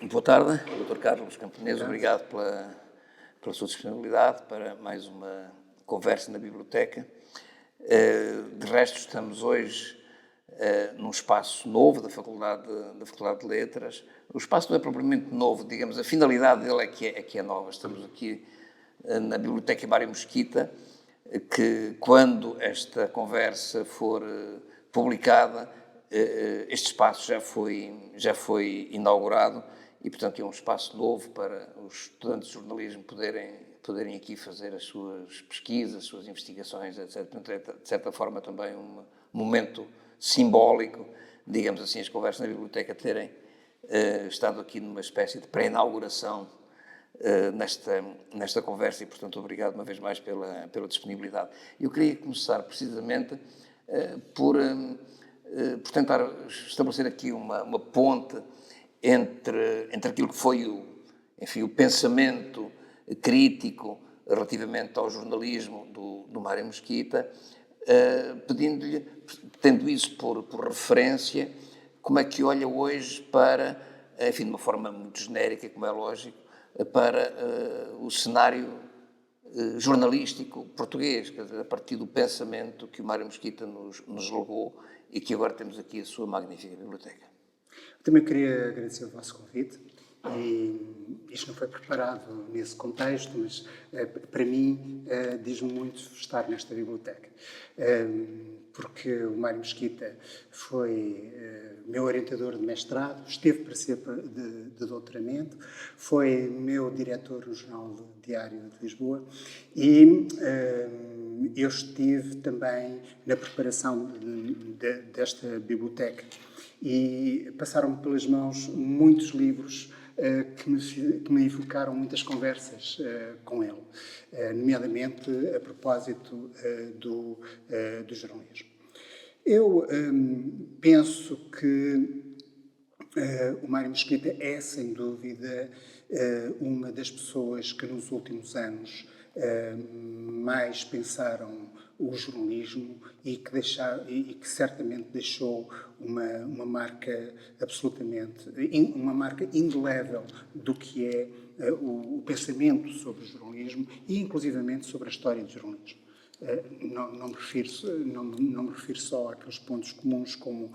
Boa tarde, Dr. Carlos Camponês. Obrigado pela sua disponibilidade para mais uma conversa na biblioteca. De resto, estamos hoje num espaço novo da Faculdade de Letras. O espaço não é propriamente novo, digamos, a finalidade dele é que é nova. Estamos aqui na Biblioteca Mário Mesquita, que quando esta conversa for publicada, este espaço já foi inaugurado e, portanto, é um espaço novo para os estudantes de jornalismo poderem aqui fazer as suas pesquisas, as suas investigações, etc. Portanto, é, de certa forma, também um momento simbólico, digamos assim, as conversas na biblioteca terem estado aqui numa espécie de pré-inauguração nesta conversa e, portanto, obrigado uma vez mais pela disponibilidade. Eu queria começar precisamente por tentar estabelecer aqui uma ponte entre aquilo que foi o pensamento crítico relativamente ao jornalismo do Mário Mesquita, pedindo-lhe, tendo isso por referência, como é que olha hoje para, enfim, de uma forma muito genérica, como é lógico, para o cenário jornalístico português, quer dizer, a partir do pensamento que o Mário Mesquita nos legou e que agora temos aqui a sua magnífica biblioteca. Também queria agradecer o vosso convite. E isto não foi preparado nesse contexto, mas para mim diz-me muito estar nesta biblioteca. Porque o Mário Mesquita foi meu orientador de mestrado, esteve para ser de doutoramento, foi meu diretor no Jornal Diário de Lisboa e eu estive também na preparação desta biblioteca. E passaram-me pelas mãos muitos livros que me evocaram muitas conversas com ele, nomeadamente a propósito do jornalismo. Eu penso que o Mário Mesquita é, sem dúvida, uma das pessoas que nos últimos anos mais pensaram o jornalismo e que certamente deixou uma marca absolutamente, uma marca indelével do que é o pensamento sobre o jornalismo e inclusivamente sobre a história do jornalismo. Não me refiro só àqueles pontos comuns como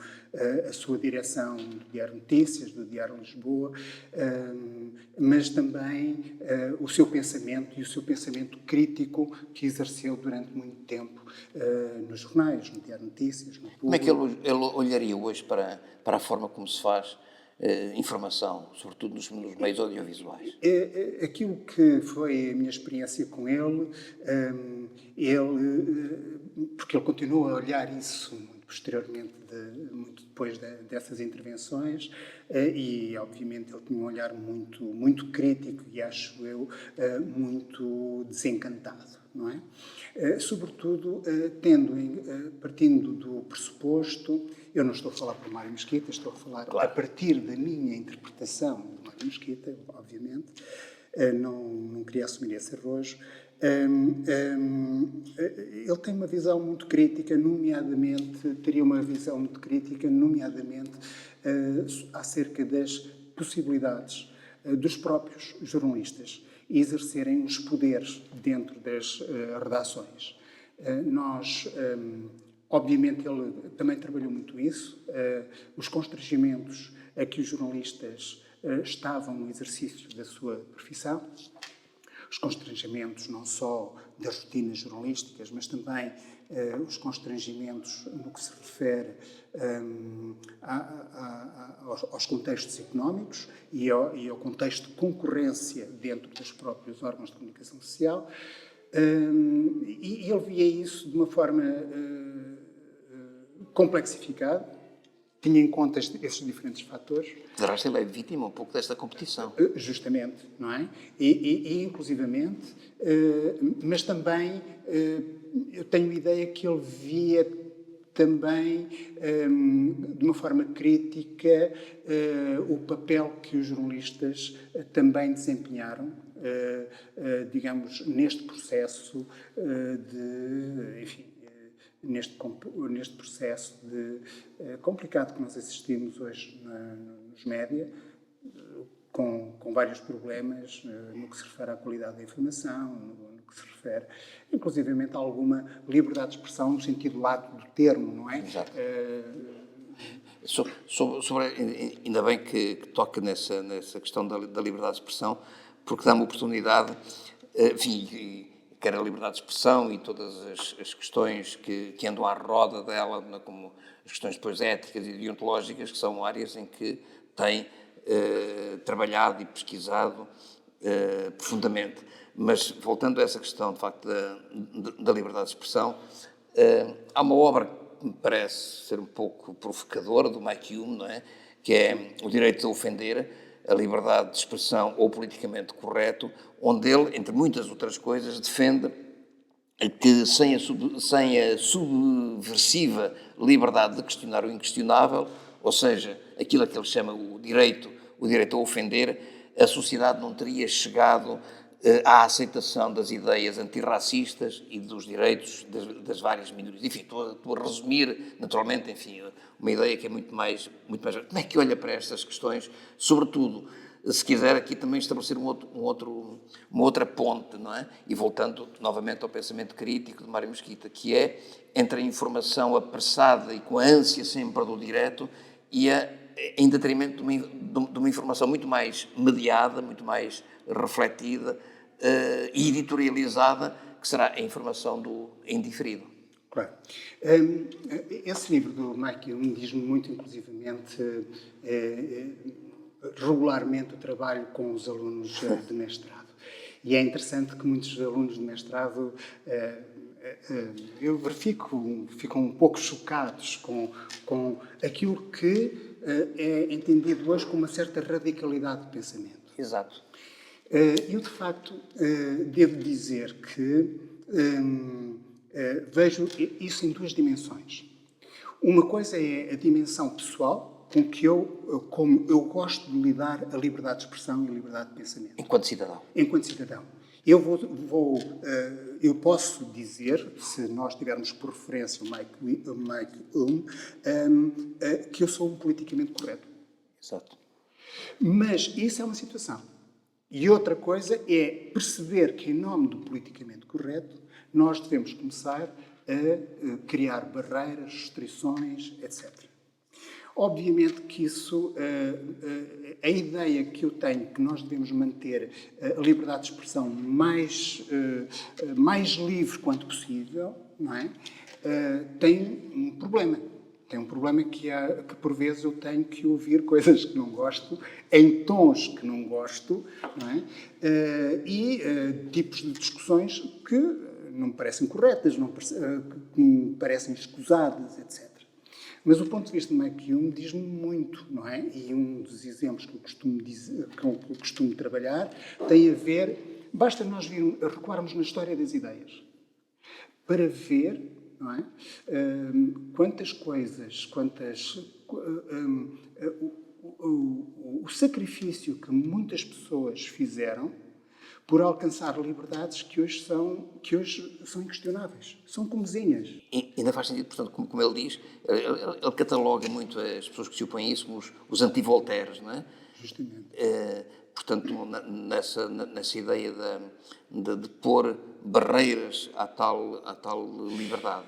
a sua direção do Diário Notícias, do Diário Lisboa, mas também o seu pensamento e o seu pensamento crítico que exerceu durante muito tempo nos jornais, no Diário Notícias, no Público. Como é que ele olharia hoje para a forma como se faz informação, sobretudo nos meios audiovisuais? Aquilo que foi a minha experiência com ele, porque ele continua a olhar isso muito posteriormente, muito depois dessas intervenções, e obviamente ele tinha um olhar muito crítico e, acho eu, muito desencantado, não é? Sobretudo, partindo do pressuposto, eu não estou a falar para o Mário Mesquita, estou a falar a partir da minha interpretação do Mário Mesquita, obviamente, não queria assumir esse arrojo. Ele tem uma visão muito crítica, teria uma visão muito crítica, nomeadamente, acerca das possibilidades dos próprios jornalistas exercerem os poderes dentro das redações. Obviamente, ele também trabalhou muito isso, os constrangimentos a que os jornalistas estavam no exercício da sua profissão, os constrangimentos não só das rotinas jornalísticas, mas também os constrangimentos no que se refere aos contextos económicos e ao contexto de concorrência dentro dos próprios órgãos de comunicação social. E ele via isso de uma forma complexificada, tinha em conta esses diferentes fatores. De resto, ele é vítima um pouco desta competição. Justamente, não é? E inclusivamente, mas também eu tenho a ideia que ele via também, de uma forma crítica, o papel que os jornalistas também desempenharam, digamos, neste processo neste processo complicado que nós assistimos hoje nos média, com vários problemas no que se refere à qualidade da informação, no que se refere, inclusivamente, a alguma liberdade de expressão no sentido lato do termo, não é? Exato. Ainda bem que toca nessa questão da liberdade de expressão, porque dá-me a oportunidade, enfim, quer a liberdade de expressão e todas as questões que andam à roda dela, como as questões depois éticas e deontológicas, que são áreas em que tem trabalhado e pesquisado profundamente. Mas, voltando a essa questão, de facto, da liberdade de expressão, há uma obra que me parece ser um pouco provocadora, do Mike Hume, não é? Que é O Direito a Ofender, a Liberdade de Expressão ou Politicamente Correto, onde ele, entre muitas outras coisas, defende que sem a subversiva liberdade de questionar o inquestionável, ou seja, aquilo a que ele chama o direito a ofender, a sociedade não teria chegado à aceitação das ideias antirracistas e dos direitos das várias minorias. Enfim, estou a resumir, naturalmente, enfim, uma ideia que é muito mais... Como é que olha para estas questões? Sobretudo, se quiser aqui também estabelecer uma outra ponte, não é? E voltando novamente ao pensamento crítico de Mário Mesquita, que é entre a informação apressada e com a ânsia sempre do direto e em detrimento de uma informação muito mais mediada, muito mais refletida e editorializada, que será a informação do indiferido. Claro. Esse livro do Mike Hume diz-me muito, inclusivamente, regularmente o trabalho com os alunos de mestrado. E é interessante que muitos alunos de mestrado, eu verifico, ficam um pouco chocados com aquilo que é entendido hoje como uma certa radicalidade de pensamento. Exato. Eu, de facto, devo dizer que vejo isso em duas dimensões. Uma coisa é a dimensão pessoal, como eu gosto de lidar a liberdade de expressão e a liberdade de pensamento. Enquanto cidadão. Enquanto cidadão. Eu posso dizer, se nós tivermos por referência o Mike Hume, que eu sou um politicamente correto. Exato. Mas isso é uma situação. E outra coisa é perceber que, em nome do politicamente correto, nós devemos começar a criar barreiras, restrições, etc. Obviamente que isso, a ideia que eu tenho que nós devemos manter a liberdade de expressão mais livre quanto possível, não é? Tem um problema. Tem um problema que por vezes eu tenho que ouvir coisas que não gosto, em tons que não gosto, não é? E tipos de discussões que não me parecem corretas, que me parecem escusadas, etc. Mas o ponto de vista de Mike Hume diz-me muito, não é? E um dos exemplos que eu costumo trabalhar tem a ver... Basta nós recuarmos na história das ideias para ver, não é? Quantas coisas, o sacrifício que muitas pessoas fizeram por alcançar liberdades que hoje são inquestionáveis. São comezinhas. E ainda faz sentido, portanto, como ele diz, ele cataloga muito as pessoas que se opõem a isso como os anti-Voltaires, não é? Justamente. Portanto, nessa ideia de pôr barreiras à tal liberdade.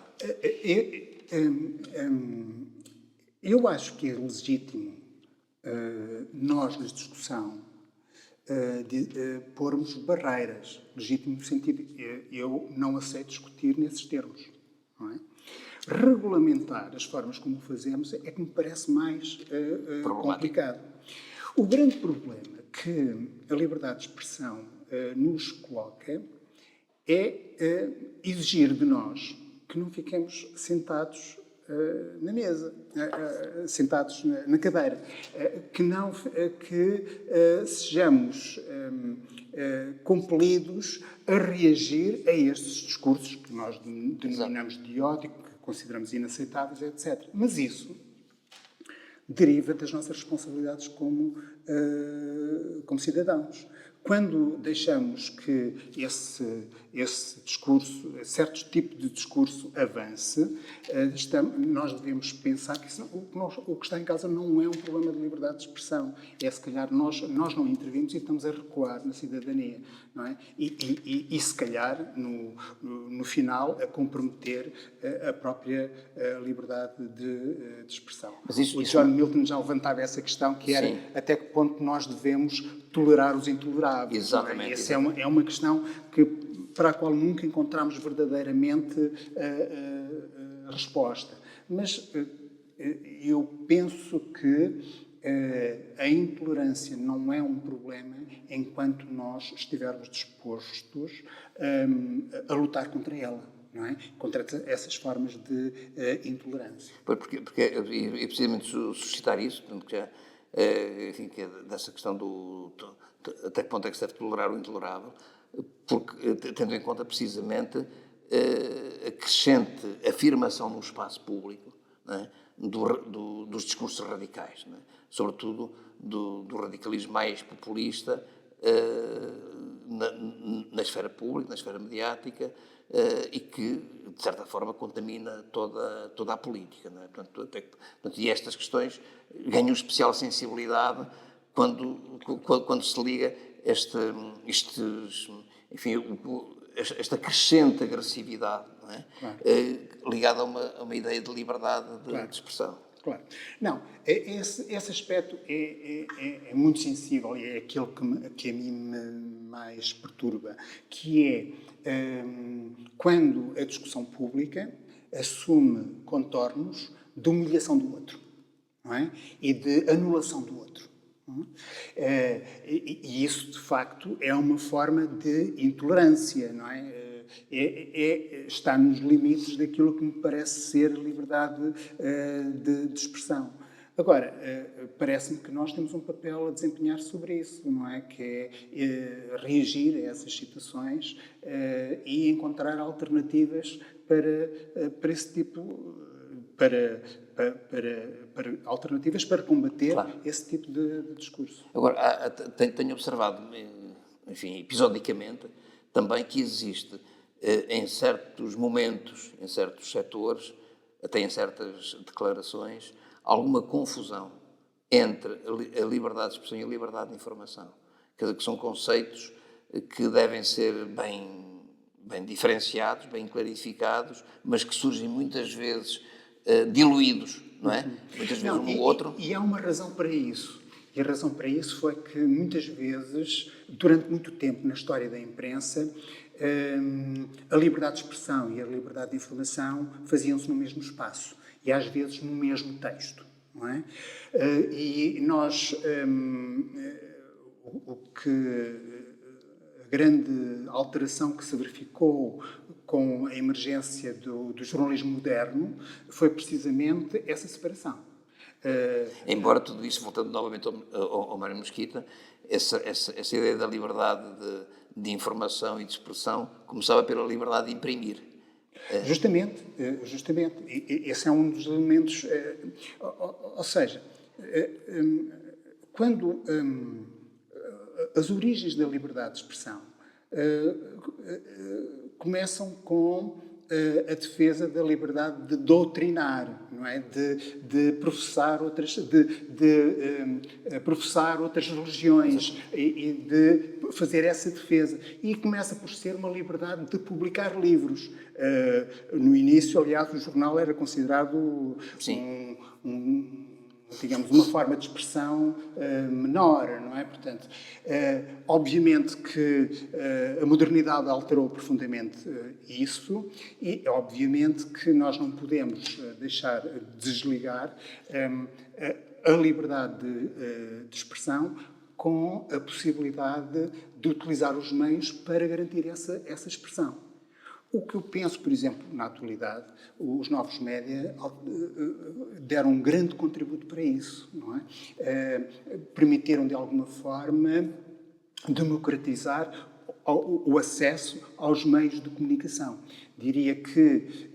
Eu acho que é legítimo nós, na discussão, pormos barreiras. Legítimo no sentido, eu não aceito discutir nesses termos. Não é? Regulamentar as formas como o fazemos é que me parece mais complicado. O grande problema que a liberdade de expressão nos coloca é exigir de nós que não fiquemos sentados na mesa, sentados na cadeira, que sejamos compelidos a reagir a estes discursos que nós denominamos de ódio, que consideramos inaceitáveis, etc. Mas isso deriva das nossas responsabilidades como cidadãos. quando deixamos que esse discurso, certo tipo de discurso avance, nós devemos pensar que o que está em causa não é um problema de liberdade de expressão. É, se calhar, nós não intervimos e estamos a recuar na cidadania, não é? E se calhar, no final, a comprometer a própria liberdade de expressão. O John Milton já levantava essa questão, que era até que ponto nós devemos tolerar os intoleráveis. Exatamente. Essa é uma questão para a qual nunca encontramos verdadeiramente a resposta. Mas eu penso que a intolerância não é um problema enquanto nós estivermos dispostos a lutar contra ela. Não é? Contra essas formas de intolerância. Porque e precisamente suscitar isso, portanto, que já, enfim, que é dessa questão até que ponto é que se deve tolerar o intolerável, porque, tendo em conta precisamente a crescente afirmação no espaço público, não é? Dos discursos radicais, não é? Sobretudo do radicalismo mais populista na esfera pública, na esfera mediática, e que, de certa forma, contamina toda a política. Não é? Portanto, e estas questões ganham especial sensibilidade quando se liga esta crescente agressividade, não é? Claro. Ligada a uma ideia de liberdade de expressão. Claro. Não, esse aspecto é muito sensível e é aquele que a mim me mais perturba, que é quando a discussão pública assume contornos de humilhação do outro, não é? E de anulação do outro. E isso, de facto, é uma forma de intolerância, não é? Está nos limites daquilo que me parece ser liberdade de expressão. Agora, parece-me que nós temos um papel a desempenhar sobre isso, não é? Que é reagir a essas situações e encontrar alternativas para esse tipo, alternativas para combater esse tipo de discurso. Agora, tenho observado, enfim, episodicamente, também que existe em certos momentos, em certos setores, até em certas declarações, alguma confusão entre a liberdade de expressão e a liberdade de informação. Quer dizer, que são conceitos que devem ser bem diferenciados, bem clarificados, mas que surgem muitas vezes diluídos, não é? Muitas vezes um no outro. E há uma razão para isso. E a razão para isso foi que, muitas vezes, durante muito tempo na história da imprensa, a liberdade de expressão e a liberdade de informação faziam-se no mesmo espaço e, às vezes, no mesmo texto, não é? E nós, a grande alteração que se verificou com a emergência do jornalismo moderno foi precisamente essa separação. Embora tudo isso, voltando novamente ao Mário Mesquita, essa ideia da liberdade de informação e de expressão começava pela liberdade de imprimir. Justamente. Esse é um dos elementos. Ou seja, quando as origens da liberdade de expressão começam com a defesa da liberdade de doutrinar, não é? De professar professar outras religiões e de fazer essa defesa. E começa por ser uma liberdade de publicar livros. No início, aliás, o jornal era considerado digamos, uma forma de expressão menor, não é? Portanto, obviamente que a modernidade alterou profundamente isso e, obviamente, que nós não podemos deixar de desligar a liberdade de expressão com a possibilidade de utilizar os meios para garantir essa expressão. O que eu penso, por exemplo, na atualidade, os novos média deram um grande contributo para isso, não é? Permitiram, de alguma forma, democratizar o acesso aos meios de comunicação. Diria que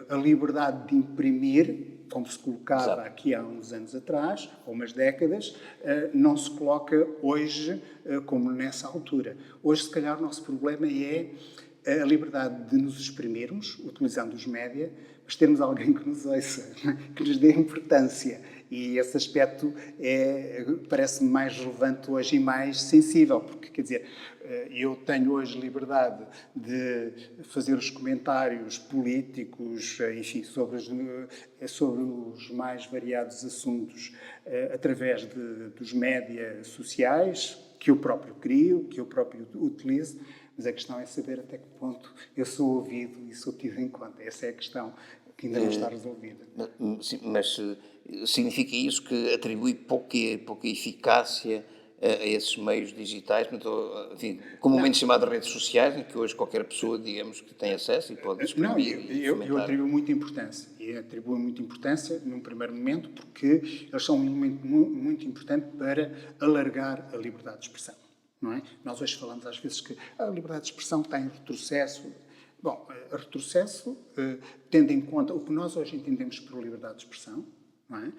a liberdade de imprimir como se colocava Exato. aqui há uns anos atrás, ou umas décadas, não se coloca hoje como nessa altura. Hoje, se calhar, o nosso problema é a liberdade de nos exprimirmos, utilizando os média, mas termos alguém que nos ouça, que nos dê importância. E esse aspecto parece-me mais relevante hoje e mais sensível, porque, quer dizer, eu tenho hoje liberdade de fazer os comentários políticos, enfim, sobre os mais variados assuntos, através dos média sociais, que eu próprio crio, que eu próprio utilizo, mas a questão é saber até que ponto eu sou ouvido e sou tido em conta. Essa é a questão que ainda não está resolvida. Sim, mas significa isso que atribui pouca eficácia a esses meios digitais, enfim, comumente chamadas redes sociais, em que hoje qualquer pessoa, digamos, que tem acesso e pode Não, exprimir e eu fomentar. atribuo muita importância. E atribuo muita importância num primeiro momento porque eles são um elemento muito importante para alargar a liberdade de expressão. Não é? Nós hoje falamos às vezes que a liberdade de expressão está em retrocesso. Bom, retrocesso, tendo em conta o que nós hoje entendemos por liberdade de expressão, não é?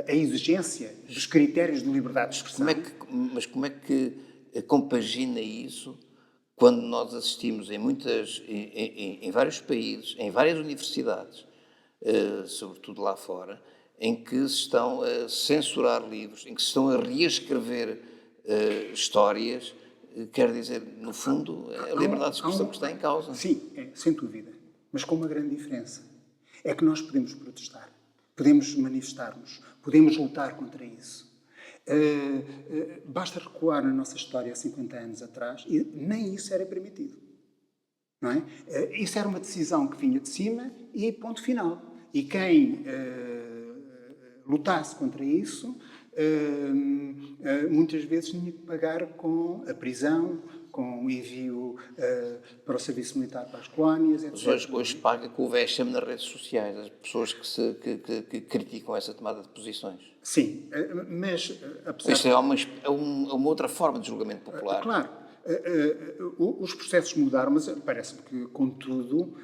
A exigência dos critérios de liberdade de expressão. Como é que compagina isso quando nós assistimos em vários países, em várias universidades, sobretudo lá fora, em que se estão a censurar livros, em que se estão a reescrever histórias, quer dizer, no fundo, é a liberdade de expressão que está em causa. Sim, sem dúvida. Mas com uma grande diferença. É que nós podemos protestar, podemos manifestar-nos, podemos lutar contra isso. Basta recuar na nossa história há 50 anos atrás e nem isso era permitido. Não é? Isso era uma decisão que vinha de cima e ponto final. E quem lutasse contra isso muitas vezes tinha que pagar com a prisão, com o envio para o serviço militar para as colónias, etc. Mas hoje paga com o vexame nas redes sociais, as pessoas que criticam essa tomada de posições. Sim, mas apesar Isto é uma outra forma de julgamento popular. Claro, os processos mudaram, mas parece-me que, contudo,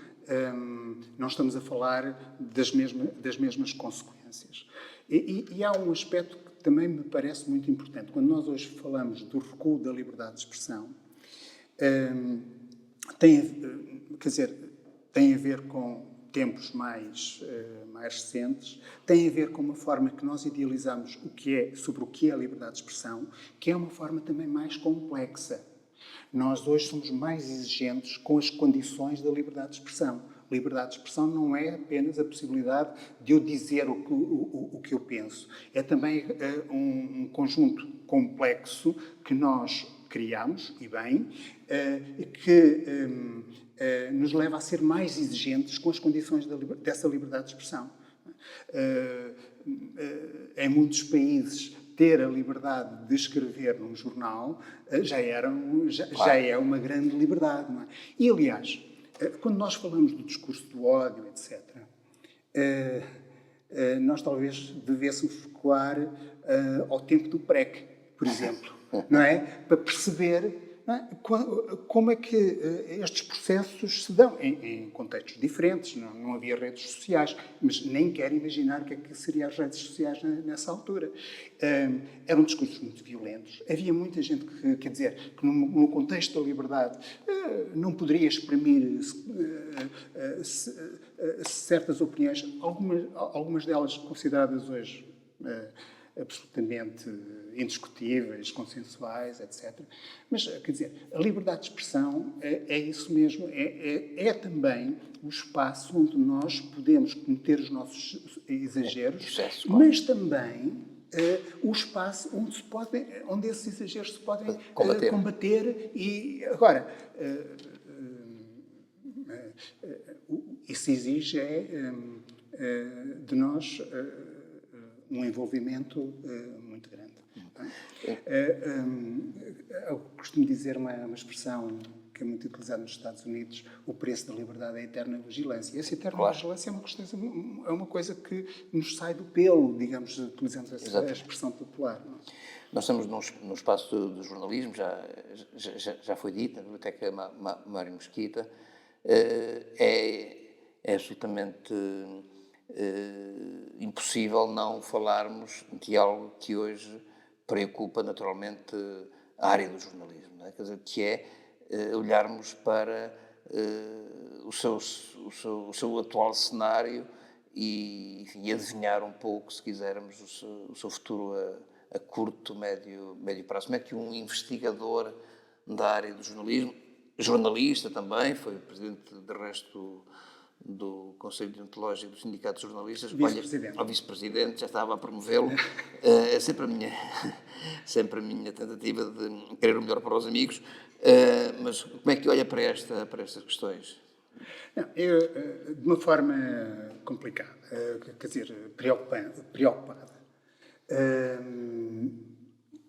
não estamos a falar das mesmas consequências. E há um aspecto que também me parece muito importante. Quando nós hoje falamos do recuo da liberdade de expressão, tem a ver com tempos mais recentes, tem a ver com uma forma que nós idealizamos sobre o que é a liberdade de expressão, que é uma forma também mais complexa. Nós hoje somos mais exigentes com as condições da liberdade de expressão. Liberdade de expressão não é apenas a possibilidade de eu dizer o que eu penso. É também um conjunto complexo que nós criamos, e bem, que nos leva a ser mais exigentes com as condições dessa liberdade de expressão. Em muitos países, ter a liberdade de escrever num jornal já é uma grande liberdade. Não é? E, aliás, quando nós falamos do discurso do ódio, etc., nós talvez devêssemos recuar ao tempo do PREC, por exemplo, não é? Para perceber como é que estes processos se dão em contextos diferentes. Não havia redes sociais, mas nem quero imaginar o que é que seriam as redes sociais nessa altura. Eram discursos muito violentos. Havia muita gente que, quer dizer, que no contexto da liberdade não poderia exprimir certas opiniões, algumas delas consideradas hoje absolutamente indiscutíveis, consensuais, etc. Mas, quer dizer, a liberdade de expressão é isso mesmo, é também o espaço onde nós podemos cometer os nossos exageros, mas também o espaço onde esses exageros se podem combater. E, agora, isso exige de nós um envolvimento muito grande. Eu costumo dizer uma expressão que é muito utilizada nos Estados Unidos: o preço da liberdade é a eterna vigilância. E essa eterna vigilância é uma coisa que nos sai do pelo, digamos, utilizando essa expressão popular. Não? Nós estamos num espaço do jornalismo, já foi dito, na Biblioteca Mário Mesquita, é absolutamente impossível não falarmos de algo que hoje preocupa naturalmente a área do jornalismo, não é? Quer dizer, que é olharmos para o seu atual cenário e, enfim, adivinhar um pouco, se quisermos, o seu futuro a curto, médio prazo. Como é que um investigador da área do jornalismo, jornalista também, foi presidente, de resto, do Conselho Deontológico do Sindicato de Jornalistas, Vice-presidente. ao vice-presidente, já estava a promovê-lo. É sempre sempre a minha tentativa de querer o melhor para os amigos. Mas como é que olha para estas questões? Não, de uma forma complicada, quer dizer, preocupada.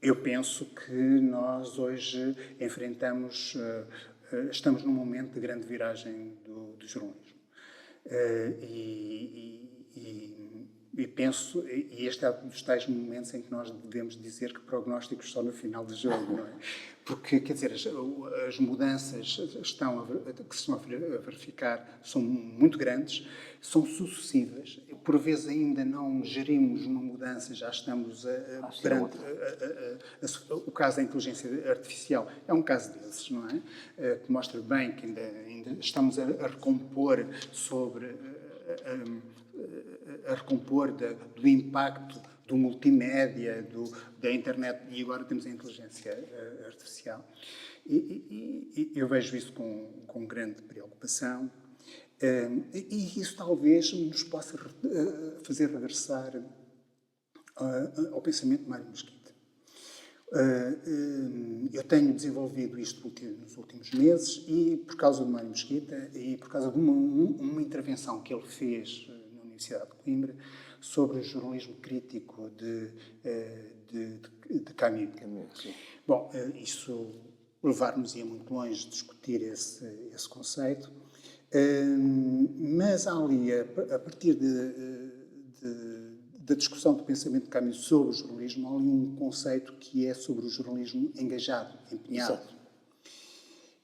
Eu penso que nós hoje estamos num momento de grande viragem do jornalismo. E penso, e este é um dos tais momentos em que nós devemos dizer que prognósticos só no final do jogo, não é? Porque, quer dizer, as mudanças que se estão a verificar são muito grandes, são sucessivas. Por vezes ainda não gerimos uma mudança, já estamos perante o caso da inteligência artificial. É um caso desses, não é? Que mostra bem que ainda estamos a recompor sobre do impacto do multimédia, da internet, e agora temos a inteligência artificial. E eu vejo isso com grande preocupação. E isso talvez nos possa fazer regressar ao pensamento de Mário Mesquita. Eu tenho desenvolvido isto nos últimos meses e, por causa de Mário Mesquita e por causa de uma intervenção que ele fez na Universidade de Coimbra sobre o jornalismo crítico de Camus. Sim. Bom, isso levar-nos-ia muito longe discutir esse conceito, mas há ali, a partir da discussão do pensamento de Camus sobre o jornalismo, há ali um conceito que é sobre o jornalismo engajado, empenhado. Exato.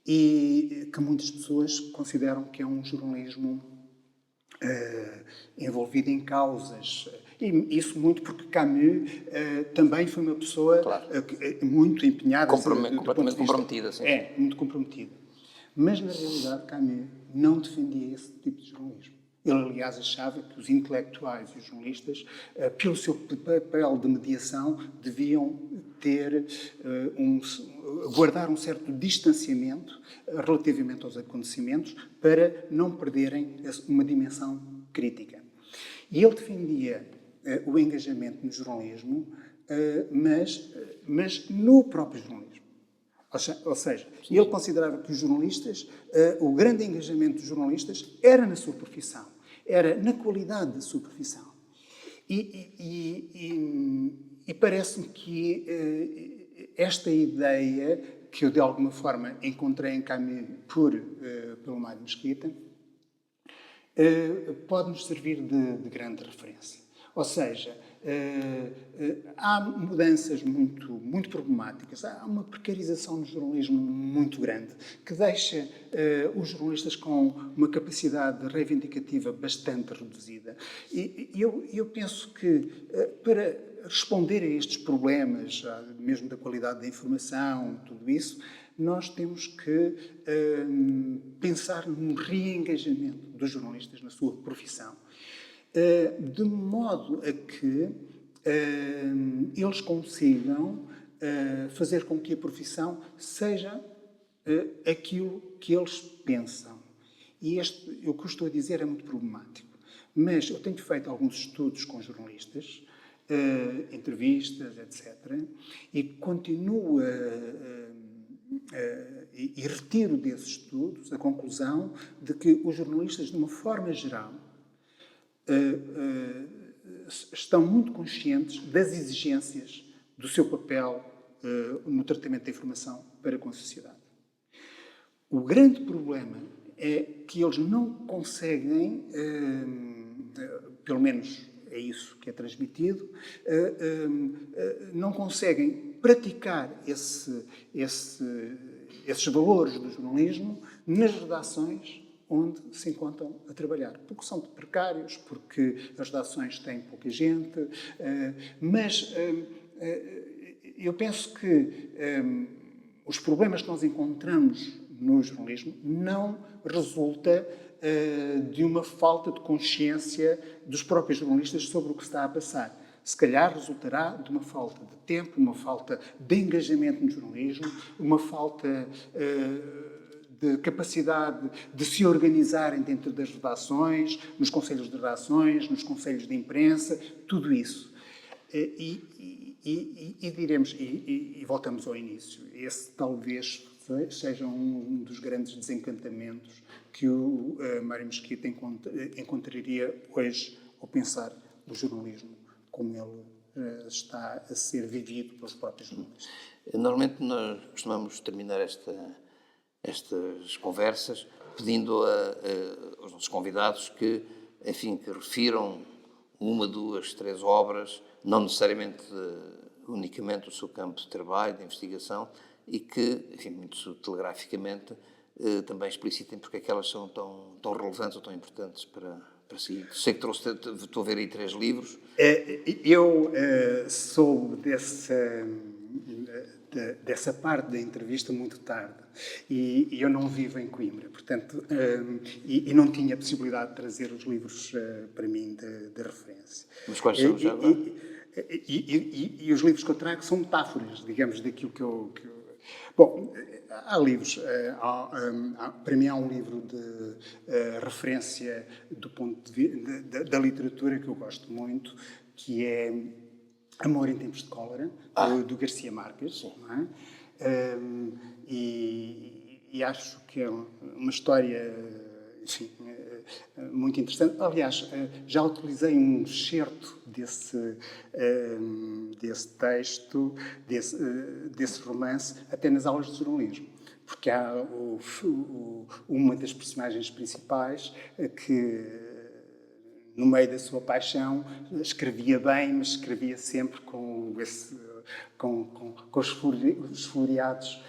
E que muitas pessoas consideram que é um jornalismo envolvido em causas. E isso muito porque Camus também foi uma pessoa muito empenhada. Completamente comprometida. Sim. Muito comprometida. Mas, na realidade, Camus não defendia esse tipo de jornalismo. Ele, aliás, achava que os intelectuais e os jornalistas, pelo seu papel de mediação, deviam guardar um certo distanciamento relativamente aos acontecimentos para não perderem uma dimensão crítica. E ele defendia o engajamento no jornalismo, mas no próprio jornalismo. Ou seja, ele considerava que os jornalistas, o grande engajamento dos jornalistas era na sua profissão, era na qualidade da sua profissão. E parece-me que esta ideia, que eu de alguma forma encontrei em Camus pelo Mário Mesquita, pode-nos servir de grande referência. Ou seja, há mudanças muito problemáticas, há uma precarização no jornalismo muito grande, que deixa os jornalistas com uma capacidade reivindicativa bastante reduzida. E eu penso que, para responder a estes problemas, mesmo da qualidade da informação, tudo isso, nós temos que pensar num reengajamento dos jornalistas na sua profissão, de modo a que eles consigam fazer com que a profissão seja aquilo que eles pensam. E o que eu estou a dizer é muito problemático. Mas eu tenho feito alguns estudos com jornalistas, entrevistas, etc., e continuo e retiro desses estudos a conclusão de que os jornalistas, de uma forma geral, estão muito conscientes das exigências do seu papel no tratamento da informação para com a sociedade. O grande problema é que eles não conseguem, pelo menos é isso que é transmitido, não conseguem praticar esses valores do jornalismo nas redações onde se encontram a trabalhar. Porque são precários, porque as redações têm pouca gente, mas eu penso que os problemas que nós encontramos no jornalismo não resulta de uma falta de consciência dos próprios jornalistas sobre o que está a passar. Se calhar resultará de uma falta de tempo, uma falta de engajamento no jornalismo, uma falta de capacidade de se organizarem dentro das redações, nos conselhos de redações, nos conselhos de imprensa, tudo isso. E diremos, e voltamos ao início, esse talvez seja um dos grandes desencantamentos que o Mário Mesquita encontraria hoje ao pensar o jornalismo como ele está a ser vivido pelos próprios jornalistas. Normalmente nós costumamos terminar estas conversas pedindo aos nossos convidados que, enfim, que refiram uma, duas, três obras, não necessariamente unicamente o seu campo de trabalho, de investigação, e que, enfim, muito telegraficamente, também explicitem porque é que elas são tão relevantes ou tão importantes para si. Sei que estou a ver aí 3 livros. Eu soube dessa parte da entrevista muito tarde e eu não vivo em Coimbra, portanto, e não tinha a possibilidade de trazer os livros para mim de referência. Mas quais são já agora? E os livros que eu trago são metáforas, digamos, daquilo que eu... Bom, há livros. Para mim há um livro de referência do ponto de vista da literatura que eu gosto muito, que é Amor em Tempos de Cólera, do Garcia Marques. Não é? E acho que é uma história, enfim, muito interessante. Aliás, já utilizei um excerto desse texto, desse romance, até nas aulas de jornalismo. Porque há uma das personagens principais que, no meio da sua paixão, escrevia bem, mas escrevia sempre com os floreados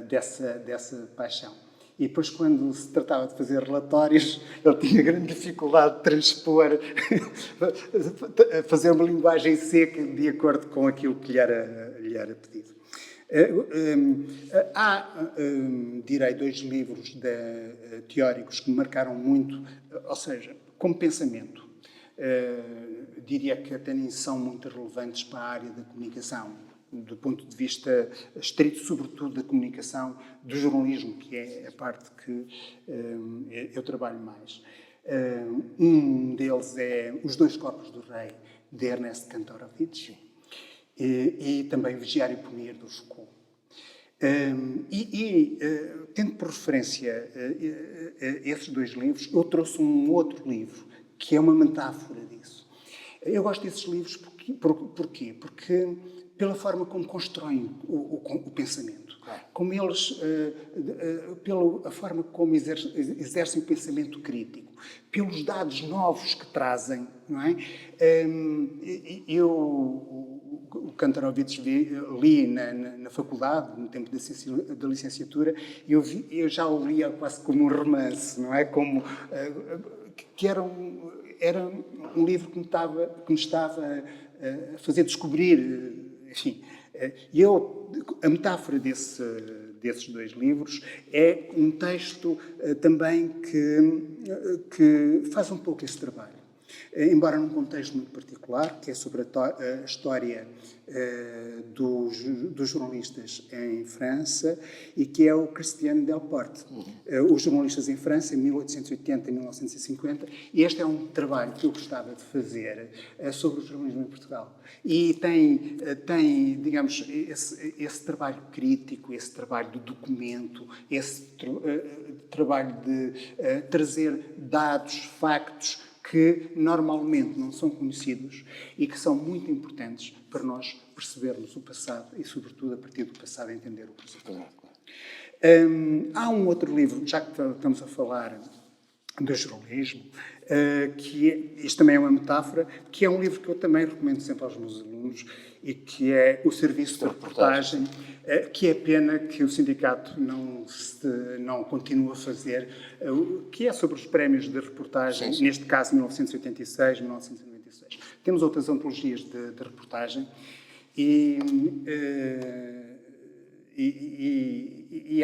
dessa paixão. E depois, quando se tratava de fazer relatórios, ele tinha grande dificuldade de transpor, fazer uma linguagem seca de acordo com aquilo que lhe era pedido. Direi, 2 livros teóricos que me marcaram muito, ou seja, como pensamento. Diria que até nem são muito relevantes para a área da comunicação, do ponto de vista estrito, sobretudo da comunicação, do jornalismo, que é a parte que eu trabalho mais. Um deles é Os Dois Corpos do Rei, de Ernest Kantorowicz, e também Vigiar e Punir, do Foucault. Tendo por referência esses 2 livros, eu trouxe um outro livro, que é uma metáfora disso. Eu gosto desses livros porquê? Porque pela forma como constroem o pensamento, como eles, pela forma como exercem o pensamento crítico, pelos dados novos que trazem, não é? O Kantorowicz li na faculdade, no tempo da licenciatura, e eu já o lia quase como um romance, não é? Como que era um livro que me estava a fazer descobrir, enfim. A metáfora desses 2 livros é um texto também que faz um pouco esse trabalho. Embora num contexto muito particular, que é sobre a história dos jornalistas em França, e que é o Christiane Delporte. Os jornalistas em França, em 1880 e 1950, e este é um trabalho que eu gostava de fazer sobre o jornalismo em Portugal. E tem digamos, esse trabalho crítico, esse trabalho de documento, esse trabalho de trazer dados, factos, que normalmente não são conhecidos e que são muito importantes para nós percebermos o passado e, sobretudo, a partir do passado, entender o presente. Há um outro livro, já que estamos a falar de jornalismo, isto também é uma metáfora, que é um livro que eu também recomendo sempre aos meus alunos, e que é o Serviço de Reportagem, que é pena que o sindicato não continue a fazer, que é sobre os prémios de reportagem, sim. neste caso 1986, 1996. Temos outras antologias de reportagem e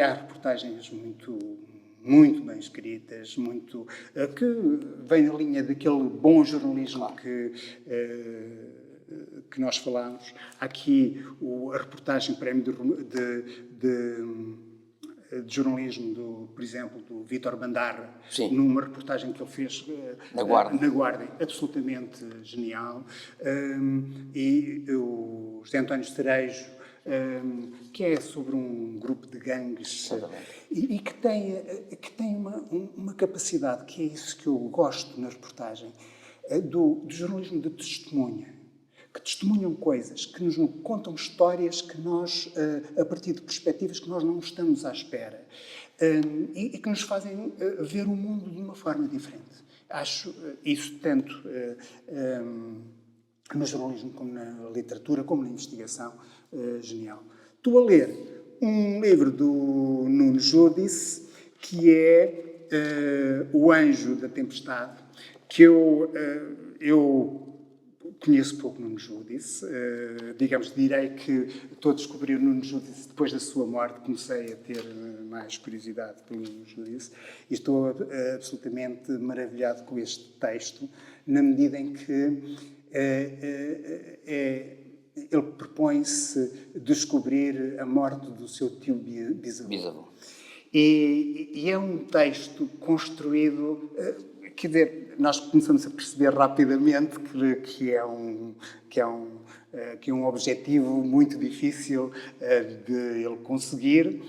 há reportagens muito bem escritas, que vêm na linha daquele bom jornalismo que nós falámos. Há aqui a reportagem prémio de jornalismo, por exemplo, do Vítor Bandarra, Sim. numa reportagem que ele fez Na Guarda, absolutamente genial. E o José António Cerejo, que é sobre um grupo de gangues e que tem uma capacidade, que é isso que eu gosto na reportagem, do jornalismo de testemunha, que testemunham coisas, que nos contam histórias que nós, a partir de perspectivas que nós não estamos à espera, e que nos fazem ver o mundo de uma forma diferente. Acho isso tanto no jornalismo como na literatura, como na investigação, genial. Estou a ler um livro do Nuno Judice, que é O Anjo da Tempestade, que eu conheço pouco Nuno Judice. Direi que estou a descobrir o Nuno Judice depois da sua morte. Comecei a ter mais curiosidade pelo Nuno Judice e estou absolutamente maravilhado com este texto, na medida em que ele propõe-se descobrir a morte do seu tio bisavô. E é um texto construído, quer dizer, nós começamos a perceber rapidamente que é um objetivo muito difícil de ele conseguir,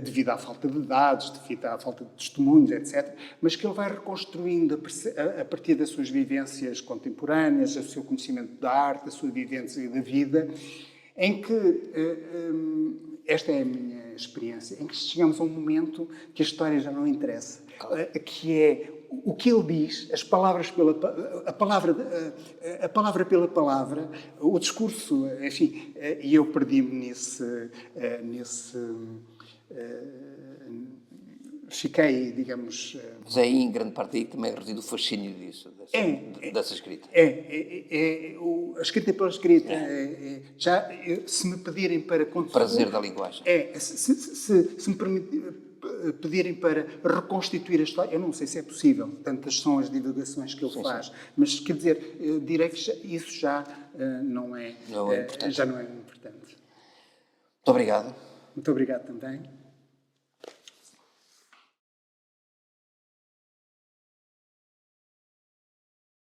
devido à falta de dados, devido à falta de testemunhos, etc., mas que ele vai reconstruindo a partir das suas vivências contemporâneas, o seu conhecimento da arte, a sua vivência da vida, em que, esta é a minha experiência, em que chegamos a um momento que a história já não interessa, que é o que ele diz, as palavras a palavra pela palavra, o discurso, enfim, e eu perdi-me fiquei, digamos... Mas aí, em grande parte, aí também reside o fascínio disso, dessa escrita. A escrita pela escrita. Se me pedirem para... O prazer da linguagem. Se me pedirem para reconstituir a história, eu não sei se é possível, tantas são as divagações que ele faz, mas, quer dizer, direi que isso já não é importante. Muito obrigado. Muito obrigado também.